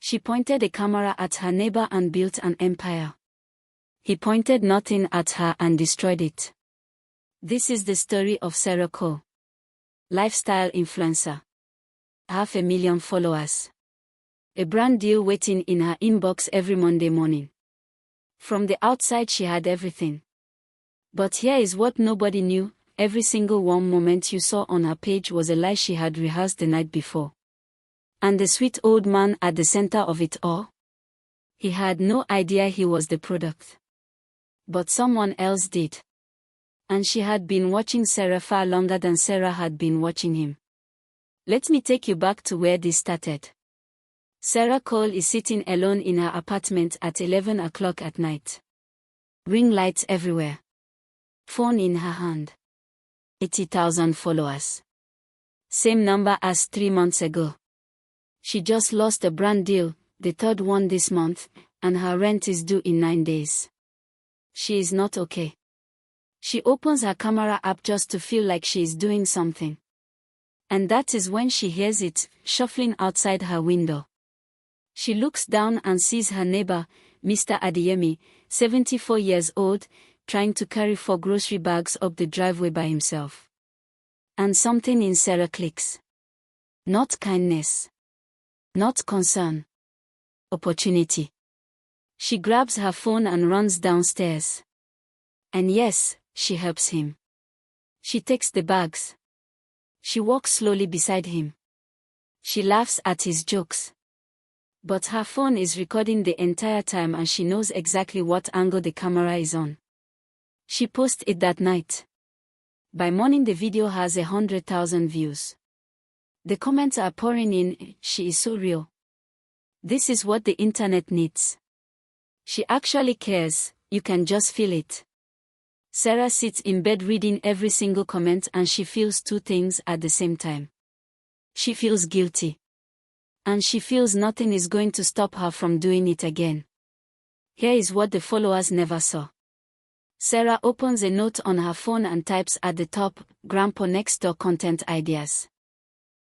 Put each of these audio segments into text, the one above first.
She pointed a camera at her neighbor and built an empire. He pointed nothing at her and destroyed it. This is the story of Sara Cole. Lifestyle influencer. 500,000 followers. A brand deal waiting in her inbox every Monday morning. From the outside she had everything. But here is what nobody knew: every single warm moment you saw on her page was a lie she had rehearsed the night before. And the sweet old man at the center of it all? He had no idea he was the product. But someone else did. And she had been watching Sara far longer than Sara had been watching him. Let me take you back to where this started. Sara Cole is sitting alone in her apartment at 11 o'clock at night. Ring lights everywhere. Phone in her hand. 80,000 followers. Same number as 3 months ago. She just lost a brand deal, the third one this month, and her rent is due in 9 days. She is not okay. She opens her camera app just to feel like she is doing something. And that is when she hears it shuffling outside her window. She looks down and sees her neighbor, Mr. Adeyemi, 74 years old, trying to carry 4 grocery bags up the driveway by himself. And something in Sara clicks. Not kindness. Not concern. Opportunity. She grabs her phone and runs downstairs. And yes, she helps him. She takes the bags. She walks slowly beside him. She laughs at his jokes. But her phone is recording the entire time and she knows exactly what angle the camera is on. She posts it that night. By morning the video has 100,000 views. The comments are pouring in: she is so real. This is what the internet needs. She actually cares, you can just feel it. Sara sits in bed reading every single comment and she feels 2 things at the same time. She feels guilty. And she feels nothing is going to stop her from doing it again. Here is what the followers never saw. Sara opens a note on her phone and types at the top, "Grandpa next door content ideas."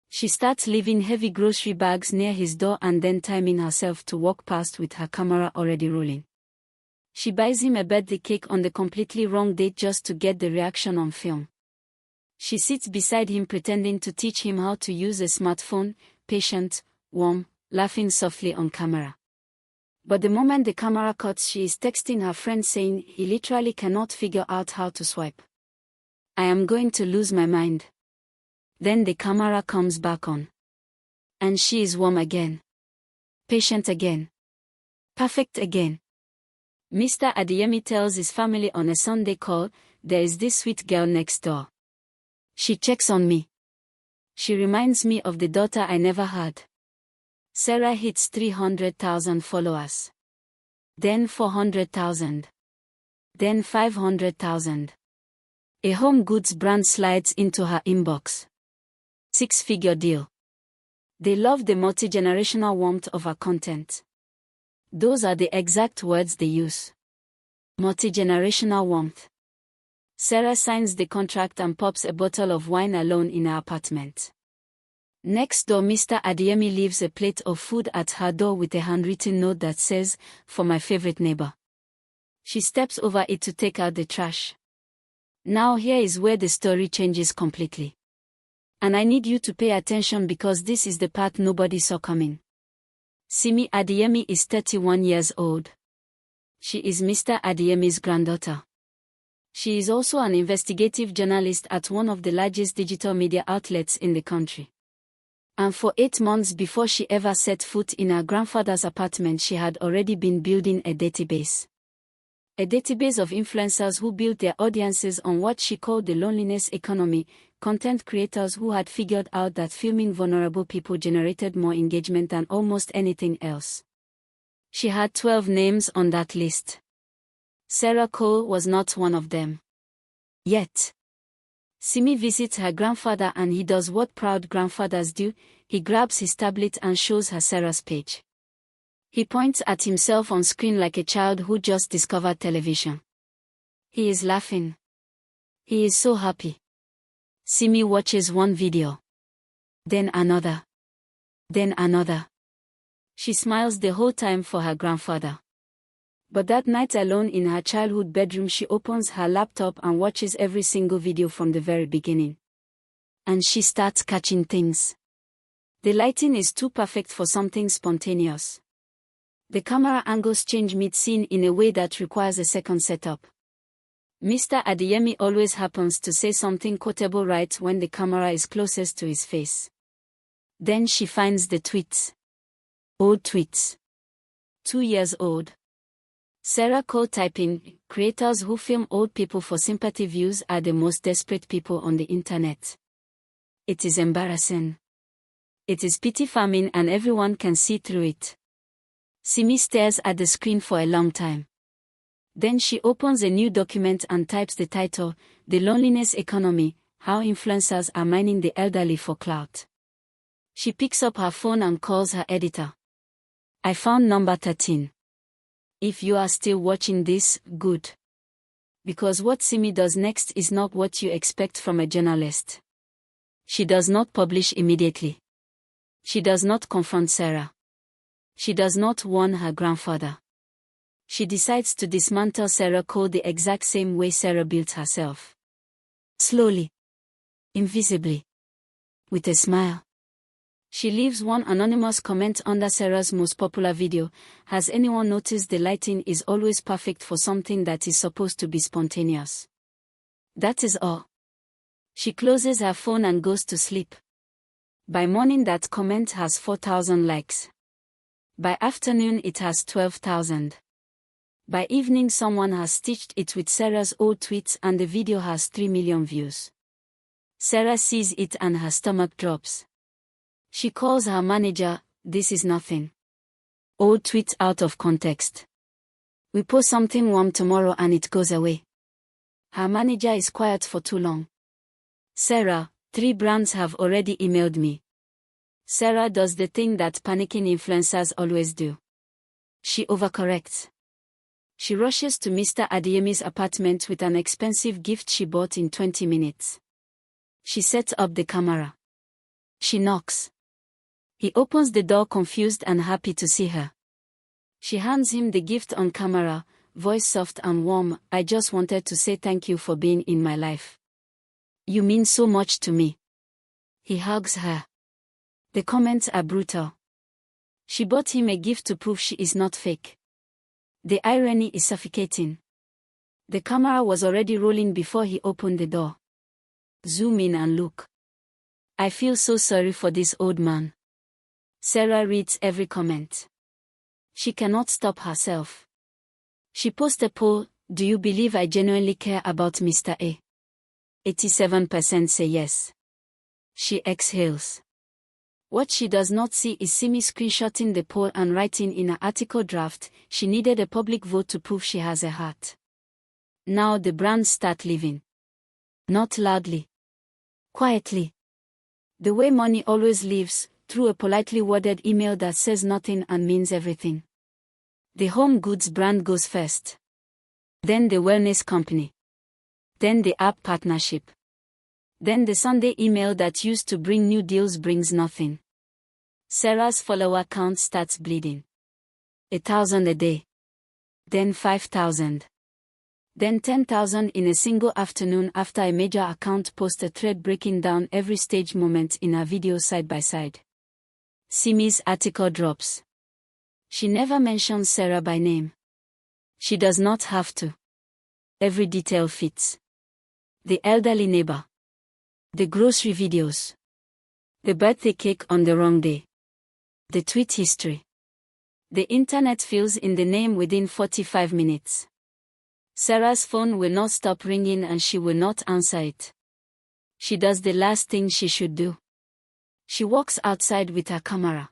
She starts leaving heavy grocery bags near his door and then timing herself to walk past with her camera already rolling. She buys him a birthday cake on the completely wrong date just to get the reaction on film. She sits beside him pretending to teach him how to use a smartphone, patient, warm, laughing softly on camera. But the moment the camera cuts, she is texting her friend saying he literally cannot figure out how to swipe. I am going to lose my mind. Then the camera comes back on. And she is warm again. Patient again. Perfect again. Mr. Adeyemi tells his family on a Sunday call, there is this sweet girl next door. She checks on me. She reminds me of the daughter I never had. Sara hits 300,000 followers. Then 400,000. Then 500,000. A home goods brand slides into her inbox. 6-figure deal. They love the multi-generational warmth of her content. Those are the exact words they use. Multi-generational warmth. Sara signs the contract and pops a bottle of wine alone in her apartment. Next door, Mr. Adeyemi leaves a plate of food at her door with a handwritten note that says, "For my favorite neighbor." She steps over it to take out the trash. Now here is where the story changes completely. And I need you to pay attention because this is the part nobody saw coming. Simi Adeyemi is 31 years old. She is Mr. Adeyemi's granddaughter. She is also an investigative journalist at one of the largest digital media outlets in the country. And for 8 months before she ever set foot in her grandfather's apartment, she had already been building a database. A database of influencers who built their audiences on what she called the loneliness economy, content creators who had figured out that filming vulnerable people generated more engagement than almost anything else. She had 12 names on that list. Sara Cole was not one of them. Yet. Simi visits her grandfather and he does what proud grandfathers do, he grabs his tablet and shows her Sara's page. He points at himself on screen like a child who just discovered television. He is laughing. He is so happy. Simi watches one video. Then another. Then another. She smiles the whole time for her grandfather. But that night alone in her childhood bedroom, she opens her laptop and watches every single video from the very beginning. And she starts catching things. The lighting is too perfect for something spontaneous. The camera angles change mid-scene in a way that requires a second setup. Mr. Adeyemi always happens to say something quotable right when the camera is closest to his face. Then she finds the tweets. Old tweets. 2 years old. Sara Cole typing, creators who film old people for sympathy views are the most desperate people on the internet. It is embarrassing. It is pity-farming and everyone can see through it. Simi stares at the screen for a long time. Then she opens a new document and types the title, The Loneliness Economy, How Influencers Are Mining the Elderly for Clout. She picks up her phone and calls her editor. I found number 13. If you are still watching this, good. Because what Simi does next is not what you expect from a journalist. She does not publish immediately. She does not confront Sara. She does not warn her grandfather. She decides to dismantle Sara Cole the exact same way Sara built herself. Slowly. Invisibly. With a smile. She leaves one anonymous comment under Sara's most popular video. Has anyone noticed the lighting is always perfect for something that is supposed to be spontaneous? That is all. She closes her phone and goes to sleep. By morning that comment has 4,000 likes. By afternoon it has 12,000. By evening someone has stitched it with Sara's old tweets and the video has 3 million views. Sara sees it and her stomach drops. She calls her manager. This is nothing. Old tweet out of context. We post something warm tomorrow and it goes away. Her manager is quiet for too long. Sara, 3 brands have already emailed me. Sara does the thing that panicking influencers always do. She overcorrects. She rushes to Mr. Adeyemi's apartment with an expensive gift she bought in 20 minutes. She sets up the camera. She knocks. He opens the door confused and happy to see her. She hands him the gift on camera, voice soft and warm. I just wanted to say thank you for being in my life. You mean so much to me. He hugs her. The comments are brutal. She bought him a gift to prove she is not fake. The irony is suffocating. The camera was already rolling before he opened the door. Zoom in and look. I feel so sorry for this old man. Sara reads every comment. She cannot stop herself. She posts a poll, do you believe I genuinely care about Mr. A? 87% say yes. She exhales. What she does not see is Simi screenshotting the poll and writing in her article draft, she needed a public vote to prove she has a heart. Now the brands start leaving. Not loudly. Quietly. The way money always leaves, through a politely worded email that says nothing and means everything. The home goods brand goes first. Then the wellness company. Then the app partnership. Then the Sunday email that used to bring new deals brings nothing. Sara's follower count starts bleeding. 1,000 a day. Then 5,000. Then 10,000 in a single afternoon after a major account posts a thread breaking down every stage moment in her video side by side. Simi's article drops. She never mentions Sara by name. She does not have to. Every detail fits. The elderly neighbor. The grocery videos. The birthday cake on the wrong day. The tweet history. The internet fills in the name within 45 minutes. Sara's phone will not stop ringing and she will not answer it. She does the last thing she should do. She walks outside with her camera.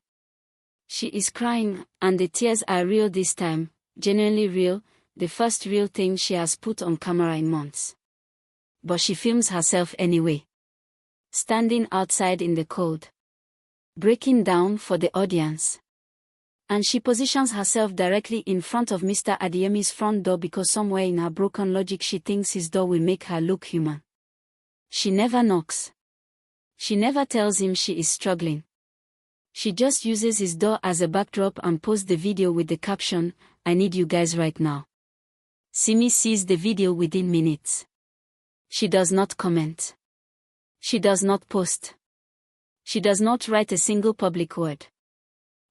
She is crying, and the tears are real this time, genuinely real, the first real thing she has put on camera in months. But she films herself anyway. Standing outside in the cold. Breaking down for the audience. And she positions herself directly in front of Mr. Adeyemi's front door because somewhere in her broken logic she thinks his door will make her look human. She never knocks. She never tells him she is struggling. She just uses his door as a backdrop and posts the video with the caption, "I need you guys right now." Simi sees the video within minutes. She does not comment. She does not post. She does not write a single public word.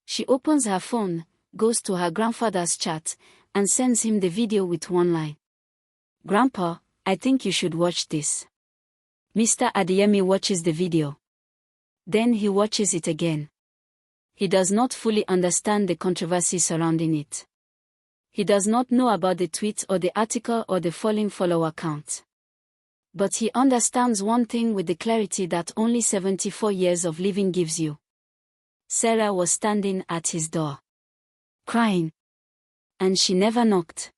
She opens her phone, goes to her grandfather's chat, and sends him the video with one line. "Grandpa, I think you should watch this." Mr. Adeyemi watches the video. Then he watches it again. He does not fully understand the controversy surrounding it. He does not know about the tweet or the article or the falling follower count. But he understands one thing with the clarity that only 74 years of living gives you. Sarah was standing at his door, crying. And she never knocked.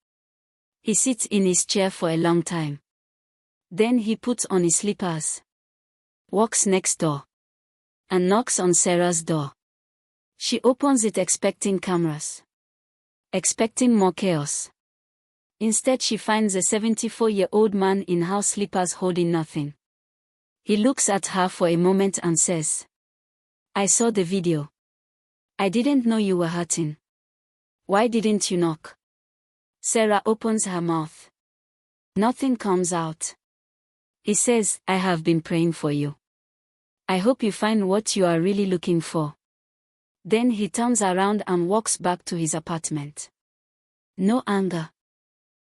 He sits in his chair for a long time. Then he puts on his slippers, walks next door, and knocks on Sarah's door. She opens it expecting cameras, expecting more chaos. Instead she finds a 74-year-old man in house slippers holding nothing. He looks at her for a moment and says, "I saw the video. I didn't know you were hurting. Why didn't you knock?" Sarah opens her mouth. Nothing comes out. He says, "I have been praying for you. I hope you find what you are really looking for." Then he turns around and walks back to his apartment. No anger.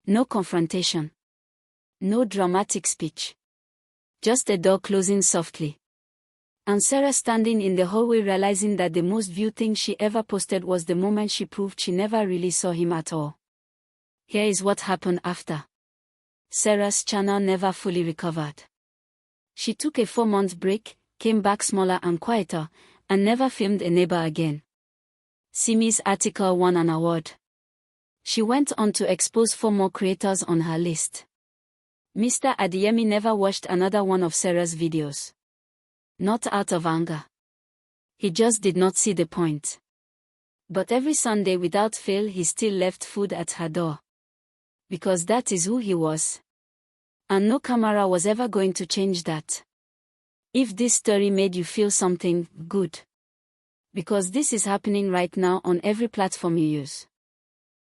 No confrontation. No dramatic speech. Just a door closing softly. And Sarah standing in the hallway realizing that the most viewed thing she ever posted was the moment she proved she never really saw him at all. Here is what happened after. Sarah's channel never fully recovered. She took a 4-month break, came back smaller and quieter, and never filmed a neighbor again. Simi's article won an award. She went on to expose 4 more creators on her list. Mr. Adeyemi never watched another one of Sarah's videos. Not out of anger. He just did not see the point. But every Sunday without fail he still left food at her door. Because that is who he was. And no camera was ever going to change that. If this story made you feel something, good. Because this is happening right now on every platform you use.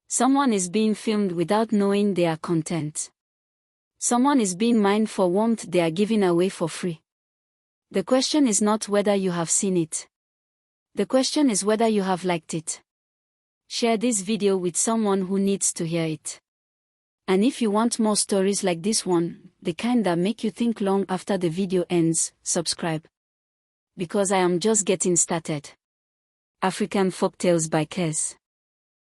Someone is being filmed without knowing their content. Someone is being mined for warmth they are giving away for free. The question is not whether you have seen it. The question is whether you have liked it. Share this video with someone who needs to hear it. And if you want more stories like this one, the kind that make you think long after the video ends, subscribe. Because I am just getting started. African Folktales by Kes.